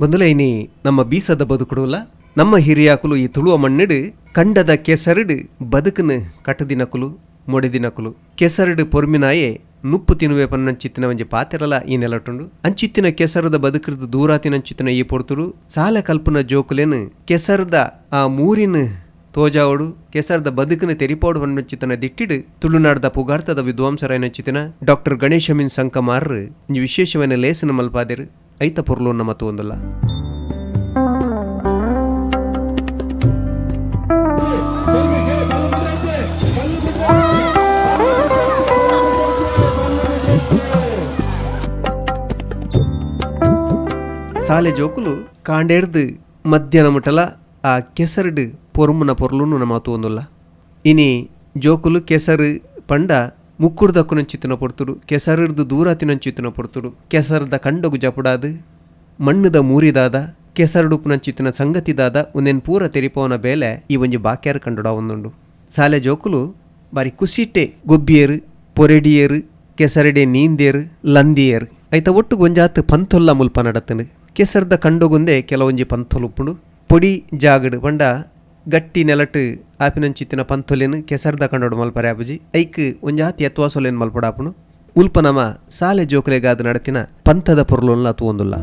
ಬಂದುಲೈನಿ ನಮ್ಮ ಬೀಸದ ಬದುಕುಡುಲ್ಲ ನಮ್ಮ ಹಿರಿಯಾಕುಲು ಈ ತುಳುವ ಮಣ್ಣಿಡು ಕಂಡದ ಕೆಸರಿಡು ಬದುಕನು ಕಟ್ಟದಿನಕುಲು ಮೊಡೆದಿನಕುಲು ಕೆಸರಿಡು ಪೊರ್ಮಿನಾಯೇ ನುಪ್ಪು ತಿನ್ನುವೆ ಪನ್ನಂಚಿತ್ತಿನ ಒಂಜಿ ಪಾತೆರಲ ಈ ನೆಲಟುಂಡು ಅಂಚಿತ್ತಿನ ಕೆಸರದ ಬದುಕಿರ್ದು ದೂರಾತಿನಂಚಿತ್ತಿನ ಈ ಪೊರ್ತುಡು ಸಾಲ ಕಲ್ಪನ ಜೋಕುಲೆನು ಕೆಸರದ ಆ ಮೂರಿನ ತೋಜಾವಡು ಕೆಸರದ ಬದುಕನ್ನು ತೆರಿಪೋಡು ಪನ್ನಂಚಿತ್ತನ ದಿಟ್ಟಿಡು ತುಳುನಾಡದ ಪುಗಾರ್ತದ ವಿದ್ವಾಂಸರಾಯನಂಚಿತ್ತಿನ ಡಾಕ್ಟರ್ ಗಣೇಶ ಮಿನ್ ಸಂಕಮಾರ್ ಇಂಜಿ ವಿಶೇಷವನ್ನ ಲೇಸನ ಮಲ್ಪಾದೆರು ಐತ ಪೊರ್ಲೋನ್ನ ಮತು ಒಂದಲ್ಲ. ಸಾಲೆ ಜೋಕುಲು ಕಾಂಡೇರ್ದು ಮಧ್ಯಾಹ್ನ ಮುಟ್ಟಲ ಆ ಕೆಸರುಡು ಪೊರ್ಮುನ ಪೊರ್ಲುನು ನಮಾತು ಒಂದುಲ್ಲ. ಇನಿ ಜೋಕುಲು ಕೆಸರು ಪಂಡ ಮುಕ್ಕುಡ್ದಕ್ಕುನಂಚಿತ್ತಿನ ಪೊರ್ತುಡು ಕೆಸರಿರ್ದು ದೂರಾತಿನಂಚಿತ್ತಿನ ಪೊರ್ತುಡು ಕೆಸರದ ಕಂಡೊಗು ಜಪುಡಾದು ಮಣ್ಣುದ ಮೂರಿದಾದ ಕೆಸರುಡುಪುನಂಚಿತ್ತಿನ ಸಂಗತಿದಾದ ಒಂದೇನು ಪೂರ ತೆರಿಪೋನ ಬೇಲೆ ಈ ಒಂಜಿ ಬಾಕ್ಯಾರು ಕಂಡುಡ ಒಂದುಂಡು. ಸಾಲೆ ಜೋಕುಲು ಬಾರಿ ಕುಸಿಟ್ಟೆ ಗೊಬ್ಬಿಯೇರು ಪೊರೆಡಿಯೇರು ಕೆಸರಡೆ ನೀಂದೇರು ಲಂದಿಯೇರು ಐತ ಒಟ್ಟು ಗೊಂಜಾತ್ ಪಂತೊಲ್ಲ ಮುಲ್ಪ ನಡತನು ಕೆಸರ್ದ ಕಂಡೊಗೊಂದೆ ಕೆಲವೊಂಜಿ ಪಂತೊಲುಪ್ಪುಂಡು ಪೊಡಿ ಜಾಗಡು ಪಂಡ ಗಟ್ಟಿ ನೆಲಟ್ ಆಪಿನಂಚಿತ್ತಿನ ಪಂತೊಲೆನು ಕೆಸರ್ದ ಕಂಡೋಡು ಮಲ್ಪರೆ ಆಪುಜಿ ಐಕ್ ಒಂಜಾತಿ ಎತ್ವಾಸೊಲೆನು ಮಲ್ಪಡಾಪುನು ಉಲ್ಪ ನಮ ಸಾಲೆ ಜೋಕುಲೆಗಾದ ನಡತಿನ ಪಂತದ ಪೊರ್ಲೊನ್ಲ ತೂವೊಂದುಲ್ಲ.